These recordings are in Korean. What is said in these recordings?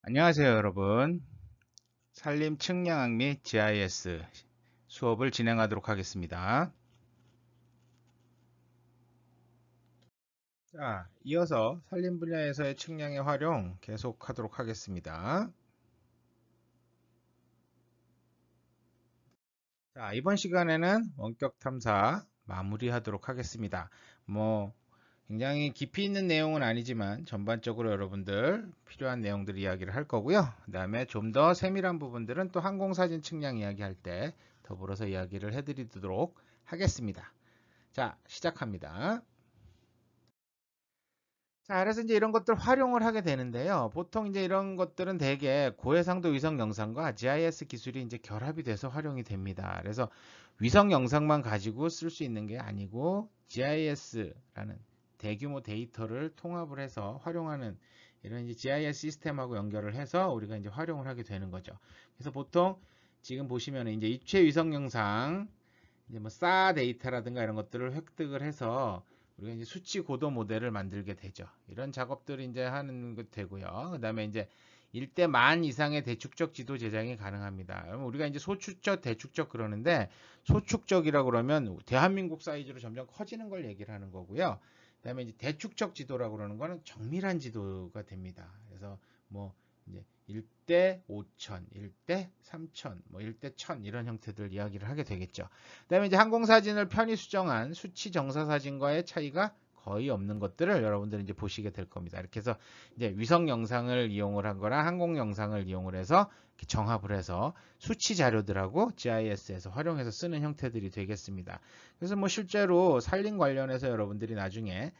안녕하세요, 여러분. 산림 측량학 및 GIS 수업을 진행하도록 하겠습니다. 자, 이어서 산림 분야에서의 측량의 활용 계속하도록 하겠습니다. 자, 이번 시간에는 원격 탐사 마무리하도록 하겠습니다. 굉장히 깊이 있는 내용은 아니지만 전반적으로 여러분들 필요한 내용들 이야기를 할 거고요. 그 다음에 좀 더 세밀한 부분들은 또 항공사진 측량 이야기할 때 더불어서 이야기를 해드리도록 하겠습니다. 자, 시작합니다. 자, 그래서 이제 이런 것들 활용을 하게 되는데요. 보통 이제 이런 것들은 대개 고해상도 위성 영상과 GIS 기술이 이제 결합이 돼서 활용이 됩니다. 그래서 위성 영상만 가지고 쓸 수 있는 게 아니고 GIS라는 대규모 데이터를 통합을 해서 활용하는 이런 이제 GIS 시스템하고 연결을 해서 우리가 이제 활용을 하게 되는 거죠. 그래서 보통 지금 보시면 이제 입체 위성 영상, 이제 뭐 싸 데이터라든가 이런 것들을 획득을 해서 우리가 이제 수치 고도 모델을 만들게 되죠. 이런 작업들을 이제 하는 것 되고요. 그 다음에 이제 일대 만 이상의 대축적 지도 제작이 가능합니다. 그러면 우리가 이제 소축적, 대축적 그러는데 소축적이라고 그러면 대한민국 사이즈로 점점 커지는 걸 얘기를 하는 거고요. 그 다음에 이제 대축적 지도라고 그러는 거는 정밀한 지도가 됩니다. 그래서 뭐 이제 1대 5천, 1대 3천, 뭐 1대 1000 이런 형태들 이야기를 하게 되겠죠. 그다음에 이제 항공사진을 편의 수정한 수치 정사 사진과의 차이가 거의 없는 것들을 여러분들이 이제 보시게 될 겁니다. 이렇게 해서 이제 위성 영상을 이용을 한 거랑 항공 영상을 이용을 해서 이렇게 정합을 해서 수치 자료들하고 GIS에서 활용해서 쓰는 형태들이 되겠습니다. 그래서 뭐 실제로 산림 관련해서 여러분들이 나중에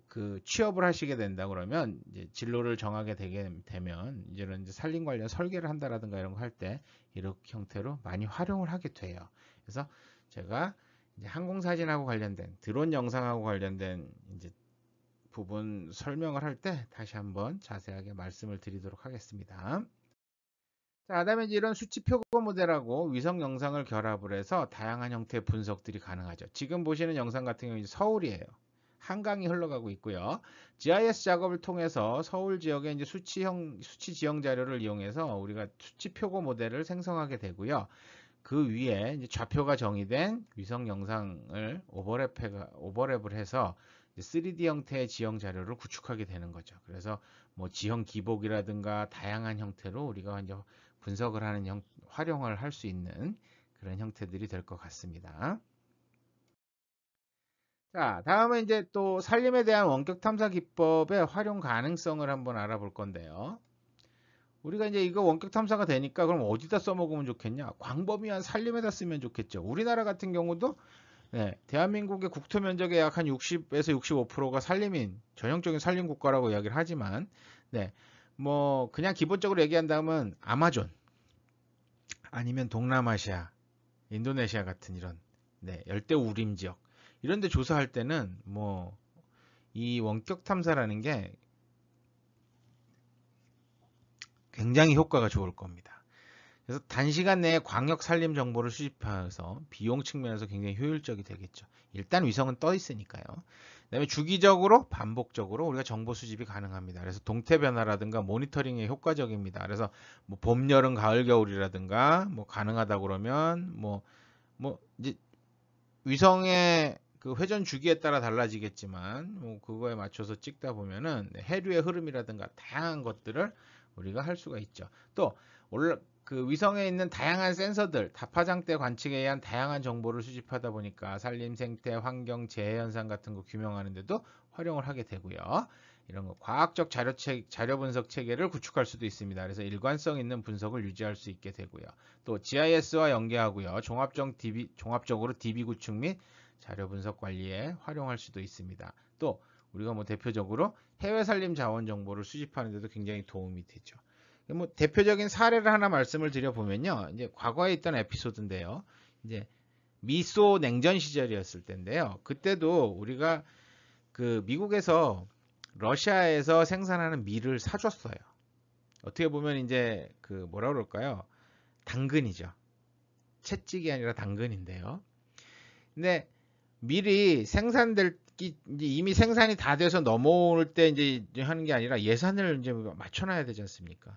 그 취업을 하시게 된다 그러면 이제 진로를 정하게 되게 되면 이제는 이제 산림 관련 설계를 한다라든가 이런 거 할 때 이렇게 형태로 많이 활용을 하게 돼요. 그래서 제가 이제 항공 사진하고 관련된 드론 영상하고 관련된 이제 부분 설명을 할 때 다시 한번 자세하게 말씀을 드리도록 하겠습니다. 자, 그다음에 이제 이런 수치 표고 모델하고 위성 영상을 결합을 해서 다양한 형태의 분석들이 가능하죠. 지금 보시는 영상 같은 경우는 서울이에요. 한강이 흘러가고 있고요. GIS 작업을 통해서 서울 지역의 이제 수치 지형 자료를 이용해서 우리가 수치 표고 모델을 생성하게 되고요. 그 위에 이제 좌표가 정의된 위성 영상을 오버랩을 해서 3D 형태의 지형 자료를 구축하게 되는 거죠. 그래서 뭐 지형 기복이라든가 다양한 형태로 우리가 이제 분석을 하는 활용을 할 수 있는 그런 형태들이 될 것 같습니다. 자, 다음은 이제 또 산림에 대한 원격 탐사 기법의 활용 가능성을 한번 알아볼 건데요. 우리가 이제 이거 원격 탐사가 되니까 그럼 어디다 써먹으면 좋겠냐? 광범위한 산림에다 쓰면 좋겠죠. 우리나라 같은 경우도 대한민국의 국토 면적의 약 한 60에서 65%가 산림인 전형적인 산림 국가라고 이야기를 하지만 뭐 그냥 기본적으로 얘기한다면 아마존 아니면 동남아시아, 인도네시아 같은 이런 열대 우림 지역 이런 데 조사할 때는 뭐 이 원격 탐사라는 게 굉장히 효과가 좋을 겁니다. 그래서 단시간 내에 광역 산림 정보를 수집해서 비용 측면에서 굉장히 효율적이 되겠죠. 일단 위성은 떠 있으니까요. 그다음에 주기적으로 반복적으로 우리가 정보 수집이 가능합니다. 그래서 동태 변화라든가 모니터링에 효과적입니다. 그래서 뭐 봄, 여름, 가을, 겨울이라든가 뭐 가능하다 그러면 뭐 이제 위성의 그 회전 주기에 따라 달라지겠지만 뭐 그거에 맞춰서 찍다 보면은 해류의 흐름이라든가 다양한 것들을 우리가 할 수가 있죠. 또 그 위성에 있는 다양한 센서들, 다파장대 관측에 의한 다양한 정보를 수집하다 보니까 산림 생태, 환경, 재해 현상 같은 거 규명하는 데도 활용을 하게 되고요. 이런 거 과학적 자료 분석 체계를 구축할 수도 있습니다. 그래서 일관성 있는 분석을 유지할 수 있게 되고요. 또 GIS와 연계하고요. 종합적으로 DB 구축 및 자료 분석 관리에 활용할 수도 있습니다. 또 우리가 뭐 대표적으로 해외 산림 자원 정보를 수집하는 데도 굉장히 도움이 되죠. 뭐 대표적인 사례를 하나 말씀을 드려보면요. 이제 과거에 있던 에피소드인데요. 이제 미소 냉전 시절이었을 때인데요. 그때도 우리가 그 미국에서 러시아에서 생산하는 밀을 사줬어요. 어떻게 보면 이제 그 뭐라 그럴까요? 당근이죠. 채찍이 아니라 당근인데요. 근데 밀이 생산될 이제 이미 생산이 다 돼서 넘어올 때 이제 하는 게 아니라 예산을 이제 맞춰놔야 되지 않습니까?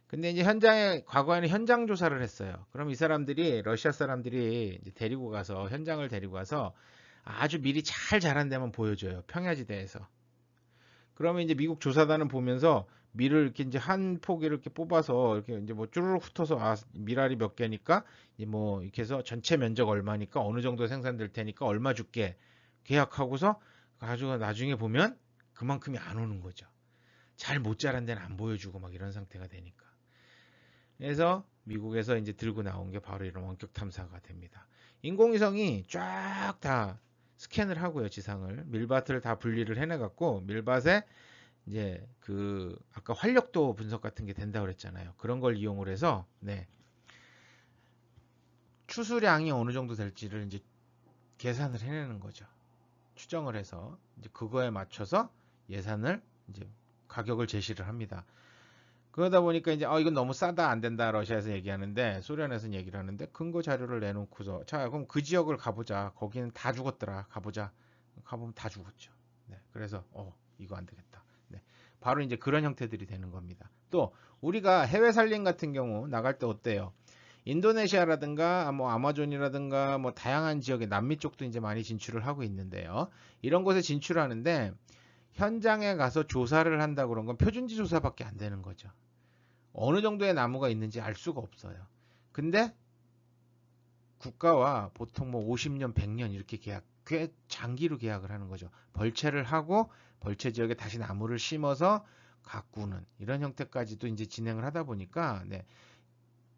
근데 이제 현장에 과거에는 현장 조사를 했어요. 그럼 이 사람들이 러시아 사람들이 이제 데리고 가서 현장을 데리고 가서 아주 미리 잘 자란 데만 보여줘요. 평야지대에서. 그러면 이제 미국 조사단은 보면서 밀을 이렇게 이제 한 포기를 이렇게 뽑아서 이렇게 이제 뭐 쭈르륵 훑어서 아 밀알이 몇 개니까 이제 뭐 이렇게 해서 전체 면적 얼마니까 어느 정도 생산될 테니까 얼마 줄게 계약하고서 가지고 나중에 보면 그만큼이 안 오는 거죠. 잘 못 자란 데는 안 보여주고 막 이런 상태가 되니까. 그래서 미국에서 이제 들고 나온 게 바로 이런 원격 탐사가 됩니다. 인공위성이 쫙 다 스캔을 하고요, 지상을. 밀밭을 다 분리를 해내갖고, 밀밭에 이제 그, 아까 활력도 분석 같은 게 된다고 그랬잖아요. 그런 걸 이용을 해서, 네. 추수량이 어느 정도 될지를 이제 계산을 해내는 거죠. 추정을 해서, 이제 그거에 맞춰서 예산을, 이제 가격을 제시를 합니다. 그러다 보니까 이제 이건 너무 싸다 안 된다 러시아에서 얘기하는데 소련에서는 얘기를 하는데 근거 자료를 내놓고서 자 그럼 그 지역을 가보자 거기는 다 죽었더라 가보자 가보면 다 죽었죠. 네, 그래서 이거 안 되겠다. 네, 바로 이제 그런 형태들이 되는 겁니다. 또 우리가 해외 살림 같은 경우 나갈 때 어때요? 인도네시아라든가 뭐 아마존이라든가 뭐 다양한 지역에 남미 쪽도 이제 많이 진출을 하고 있는데요. 이런 곳에 진출하는데 현장에 가서 조사를 한다 그런 건 표준지 조사밖에 안 되는 거죠. 어느 정도의 나무가 있는지 알 수가 없어요. 근데 국가와 보통 뭐 50년, 100년 이렇게 계약, 꽤 장기로 계약을 하는 거죠. 벌채를 하고 벌채 지역에 다시 나무를 심어서 가꾸는 이런 형태까지도 이제 진행을 하다 보니까 네,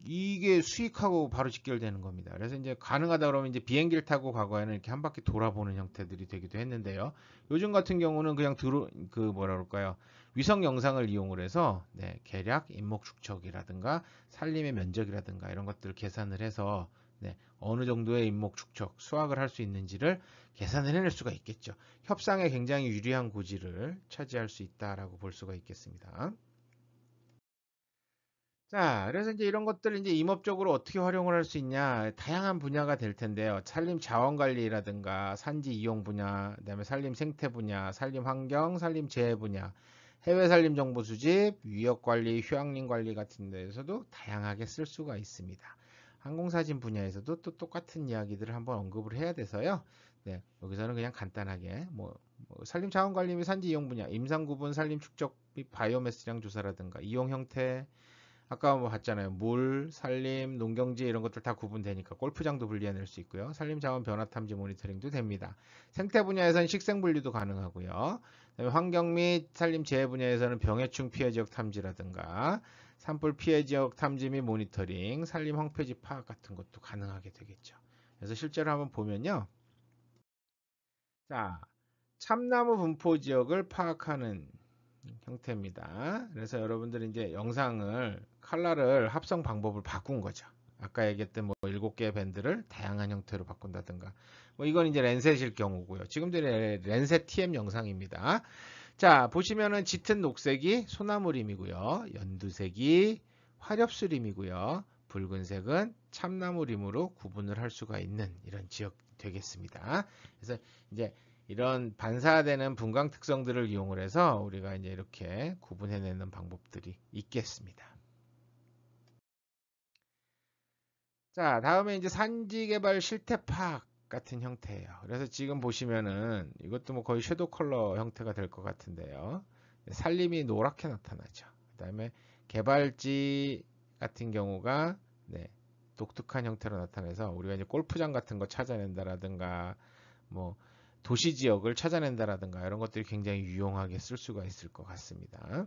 이게 수익하고 바로 직결되는 겁니다. 그래서 이제 가능하다 그러면 이제 비행기를 타고 과거에는 이렇게 한 바퀴 돌아보는 형태들이 되기도 했는데요. 요즘 같은 경우는 그냥 그 뭐라 그럴까요? 위성 영상을 이용을 해서 네, 계략, 인목 축척이라든가 산림의 면적이라든가 이런 것들을 계산을 해서 네, 어느 정도의 인목 축척, 수확을 할 수 있는지를 계산을 해낼 수가 있겠죠. 협상에 굉장히 유리한 고지를 차지할 수 있다라고 볼 수가 있겠습니다. 자, 그래서 이제 이런 것들을 이제 임업적으로 어떻게 활용을 할 수 있냐, 다양한 분야가 될 텐데요. 산림 자원 관리라든가 산지 이용 분야, 그다음에 산림 생태 분야, 산림 환경, 산림 재해 분야, 해외 산림 정보 수집, 위협 관리, 휴양림 관리 같은 데에서도 다양하게 쓸 수가 있습니다. 항공사진 분야에서도 또 똑같은 이야기들을 한번 언급을 해야 돼서요. 네, 여기서는 그냥 간단하게 뭐 산림 자원 관리 및 산지 이용 분야, 임상 구분 산림 축적 및 바이오매스량 조사라든가 이용 형태 아까 뭐 봤잖아요. 물, 산림, 농경지 이런 것들 다 구분되니까 골프장도 분리해낼 수 있고요. 산림 자원 변화 탐지 모니터링도 됩니다. 생태 분야에서는 식생 분리도 가능하고요. 그다음에 환경 및 산림 재해 분야에서는 병해충 피해 지역 탐지라든가 산불 피해 지역 탐지 및 모니터링, 산림 황폐지 파악 같은 것도 가능하게 되겠죠. 그래서 실제로 한번 보면요. 자, 참나무 분포 지역을 파악하는 형태입니다. 그래서 여러분들이 이제 영상을 컬러를 합성 방법을 바꾼 거죠. 아까 얘기했던 뭐 7개의 밴드를 다양한 형태로 바꾼다든가 뭐 이건 이제 렌셋일 경우고요. 지금도 렌셋 TM 영상입니다. 자 보시면은 짙은 녹색이 소나무림이고요. 연두색이 화렵수림이고요. 붉은색은 참나무림으로 구분을 할 수가 있는 이런 지역 되겠습니다. 그래서 이제 이런 반사되는 분광 특성들을 이용을 해서 우리가 이제 이렇게 구분해내는 방법들이 있겠습니다. 자, 다음에 이제 산지 개발 실태 파악 같은 형태예요. 그래서 지금 보시면은 이것도 뭐 거의 섀도우 컬러 형태가 될 것 같은데요. 산림이 노랗게 나타나죠. 그다음에 개발지 같은 경우가 네, 독특한 형태로 나타나서 우리가 이제 골프장 같은 거 찾아낸다라든가 뭐 도시 지역을 찾아낸다라든가 이런 것들이 굉장히 유용하게 쓸 수가 있을 것 같습니다.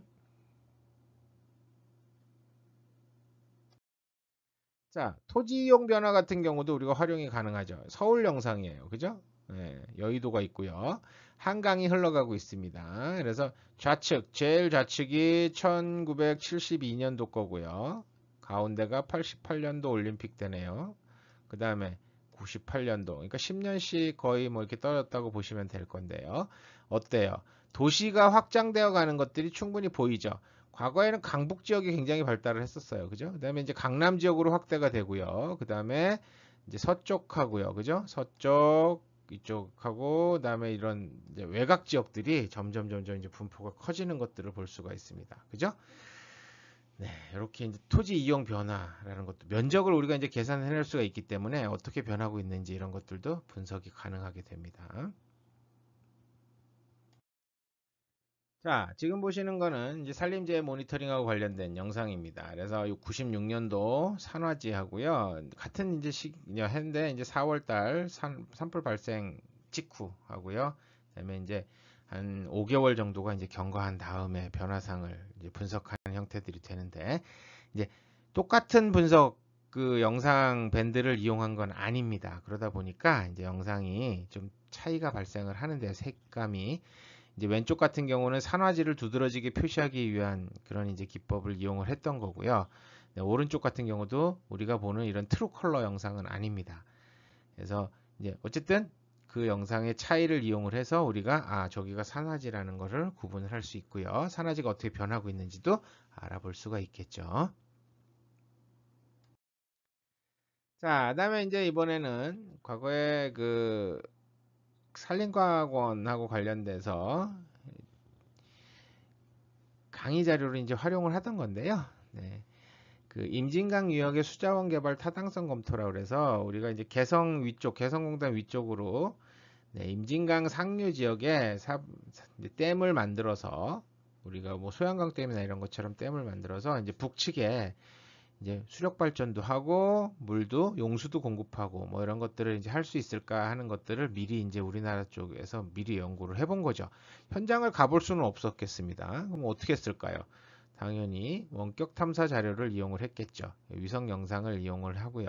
자, 토지 이용 변화 같은 경우도 우리가 활용이 가능하죠. 서울 영상이에요. 그죠? 네, 여의도가 있고요. 한강이 흘러가고 있습니다. 그래서 좌측, 제일 좌측이 1972년도 거고요. 가운데가 88년도 올림픽 때네요. 그 다음에 98년도, 그러니까 10년씩 거의 뭐 이렇게 떨어졌다고 보시면 될 건데요. 어때요? 도시가 확장되어 가는 것들이 충분히 보이죠. 과거에는 강북 지역이 굉장히 발달을 했었어요. 그죠? 그 다음에 이제 강남 지역으로 확대가 되고요. 그 다음에 이제 서쪽 하고요. 그죠? 서쪽, 이쪽하고 그다음에 이런 이제 외곽 지역들이 점점 이제 분포가 커지는 것들을 볼 수가 있습니다. 그죠? 네, 이렇게 이제 토지 이용 변화라는 것도 면적을 우리가 이제 계산해낼 수가 있기 때문에 어떻게 변하고 있는지 이런 것들도 분석이 가능하게 됩니다. 자, 지금 보시는 거는 이제 산림재해 모니터링하고 관련된 영상입니다. 그래서 96년도 산화지하고요. 같은 이제 했는데 이제 4월 달 산불 발생 직후 하고요. 그다음에 이제 한 5개월 정도가 이제 경과한 다음에 변화상을 이제 분석하는 형태들이 되는데 이제 똑같은 분석 그 영상 밴드를 이용한 건 아닙니다. 그러다 보니까 이제 영상이 좀 차이가 발생을 하는데요. 색감이 이제 왼쪽 같은 경우는 산화지를 두드러지게 표시하기 위한 그런 이제 기법을 이용을 했던 거고요. 네, 오른쪽 같은 경우도 우리가 보는 이런 트루 컬러 영상은 아닙니다. 그래서 이제 어쨌든 그 영상의 차이를 이용을 해서 우리가 저기가 산화지라는 것을 구분을 할 수 있고요. 산화지가 어떻게 변하고 있는지도 알아볼 수가 있겠죠. 자, 그다음에 이제 이번에는 과거에 그 산림과학원하고 관련돼서 강의 자료를 이제 활용을 하던 건데요. 네. 그 임진강 유역의 수자원 개발 타당성 검토라고 그래서 우리가 이제 개성 위쪽, 개성공단 위쪽으로 네, 임진강 상류 지역에 이제 댐을 만들어서 우리가 뭐 소양강 댐이나 이런 것처럼 댐을 만들어서 이제 북측에 이제 수력 발전도 하고 물도 용수도 공급하고 뭐 이런 것들을 이제 할 수 있을까 하는 것들을 미리 이제 우리나라 쪽에서 미리 연구를 해본 거죠. 현장을 가볼 수는 없었겠습니다. 그럼 어떻게 했을까요? 당연히 원격 탐사 자료를 이용을 했겠죠. 위성 영상을 이용을 하고요.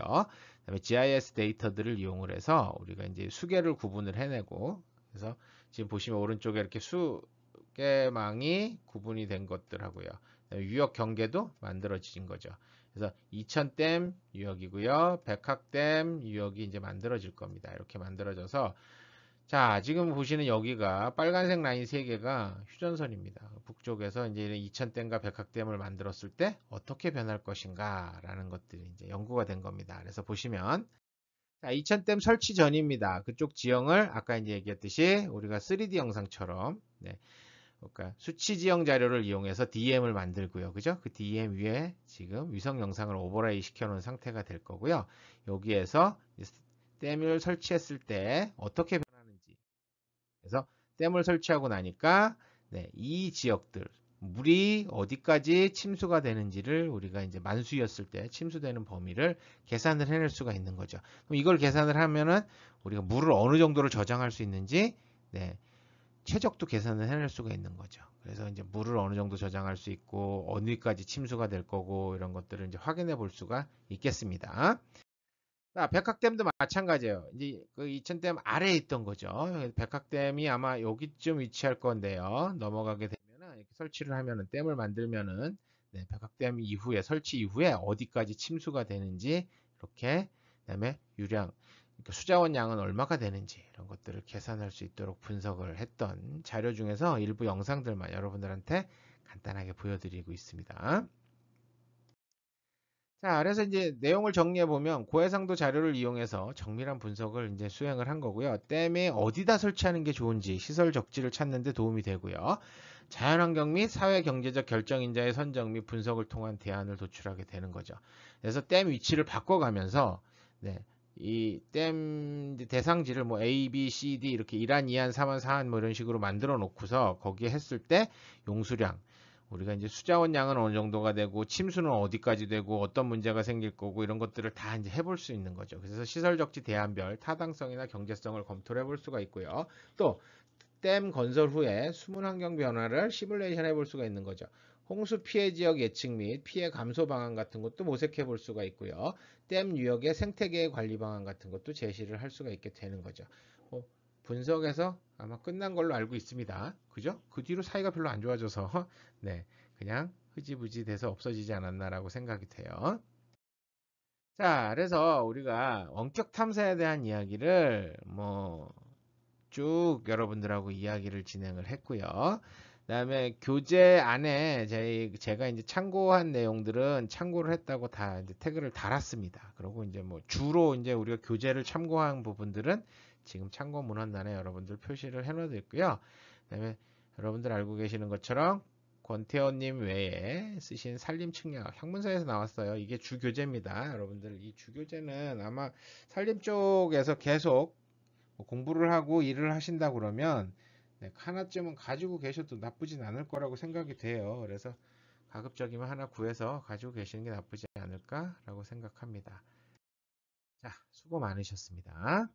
그다음에 GIS 데이터들을 이용을 해서 우리가 이제 수계를 구분을 해내고 그래서 지금 보시면 오른쪽에 이렇게 수계망이 구분이 된 것들하고요. 유역 경계도 만들어진 거죠. 그래서 이천댐 유역이고요. 백학댐 유역이 이제 만들어질 겁니다. 이렇게 만들어져서 자, 지금 보시는 여기가 빨간색 라인 3개가 휴전선입니다. 북쪽에서 이제 이천댐과 백학댐을 만들었을 때 어떻게 변할 것인가 라는 것들이 이제 연구가 된 겁니다. 그래서 보시면 자, 이천댐 설치 전입니다. 그쪽 지형을 아까 이제 얘기했듯이 우리가 3D 영상처럼 네, 그러니까 수치 지형 자료를 이용해서 DM을 만들고요. 그죠? 그 DM 위에 지금 위성 영상을 오버레이 시켜 놓은 상태가 될 거고요. 여기에서 댐을 설치했을 때 어떻게 변하는지. 그래서 댐을 설치하고 나니까 네, 이 지역들 물이 어디까지 침수가 되는지를 우리가 이제 만수였을 때 침수되는 범위를 계산을 해낼 수가 있는 거죠. 그럼 이걸 계산을 하면은 우리가 물을 어느 정도로 저장할 수 있는지 네, 최적도 계산을 해낼 수가 있는 거죠. 그래서 이제 물을 어느 정도 저장할 수 있고 어디까지 침수가 될 거고 이런 것들을 이제 확인해 볼 수가 있겠습니다. 자, 백학댐도 마찬가지예요. 이제 그 이천댐 아래에 있던 거죠. 백학댐이 아마 여기쯤 위치할 건데요. 넘어가게 되면은 이렇게 설치를 하면은 댐을 만들면은 네, 백학댐 이후에 설치 이후에 어디까지 침수가 되는지 이렇게 그다음에 유량 그러니까 수자원 양은 얼마가 되는지 이런 것들을 계산할 수 있도록 분석을 했던 자료 중에서 일부 영상들만 여러분들한테 간단하게 보여드리고 있습니다. 자, 그래서 이제 내용을 정리해 보면 고해상도 자료를 이용해서 정밀한 분석을 이제 수행을 한 거고요. 댐에 어디다 설치하는 게 좋은지 시설 적지를 찾는 데 도움이 되고요. 자연환경 및 사회 경제적 결정인자의 선정 및 분석을 통한 대안을 도출하게 되는 거죠. 그래서 댐 위치를 바꿔가면서 네, 이 댐 대상지를 뭐 A, B, C, D 이렇게 1안, 2안, 3안, 4안 뭐 이런 식으로 만들어 놓고서 거기에 했을 때 용수량 우리가 이제 수자원 양은 어느 정도가 되고 침수는 어디까지 되고 어떤 문제가 생길 거고 이런 것들을 다 이제 해볼 수 있는 거죠. 그래서 시설 적지 대안별 타당성이나 경제성을 검토를 해볼 수가 있고요. 또 댐 건설 후에 수문 환경 변화를 시뮬레이션 해볼 수가 있는 거죠. 홍수 피해 지역 예측 및 피해 감소 방안 같은 것도 모색해 볼 수가 있고요. 댐 유역의 생태계 관리 방안 같은 것도 제시를 할 수가 있게 되는 거죠. 분석에서 아마 끝난 걸로 알고 있습니다. 그죠? 그 뒤로 사이가 별로 안 좋아져서 네, 그냥 흐지부지 돼서 없어지지 않았나라고 생각이 돼요. 자, 그래서 우리가 원격 탐사에 대한 이야기를 뭐 쭉 여러분들하고 이야기를 진행을 했고요. 그다음에 교재 안에 제가 이제 참고한 내용들은 참고를 했다고 다 이제 태그를 달았습니다. 그리고 이제 뭐 주로 이제 우리가 교재를 참고한 부분들은 지금 참고 문헌란에 여러분들 표시를 해놓아드렸고요. 그다음에 여러분들 알고 계시는 것처럼 권태호님 외에 쓰신 산림측량 학문사에서 나왔어요. 이게 주교재입니다. 여러분들 이 주교재는 아마 산림 쪽에서 계속 공부를 하고 일을 하신다 그러면 하나쯤은 가지고 계셔도 나쁘진 않을 거라고 생각이 돼요. 그래서 가급적이면 하나 구해서 가지고 계시는 게 나쁘지 않을까라고 생각합니다. 자, 수고 많으셨습니다.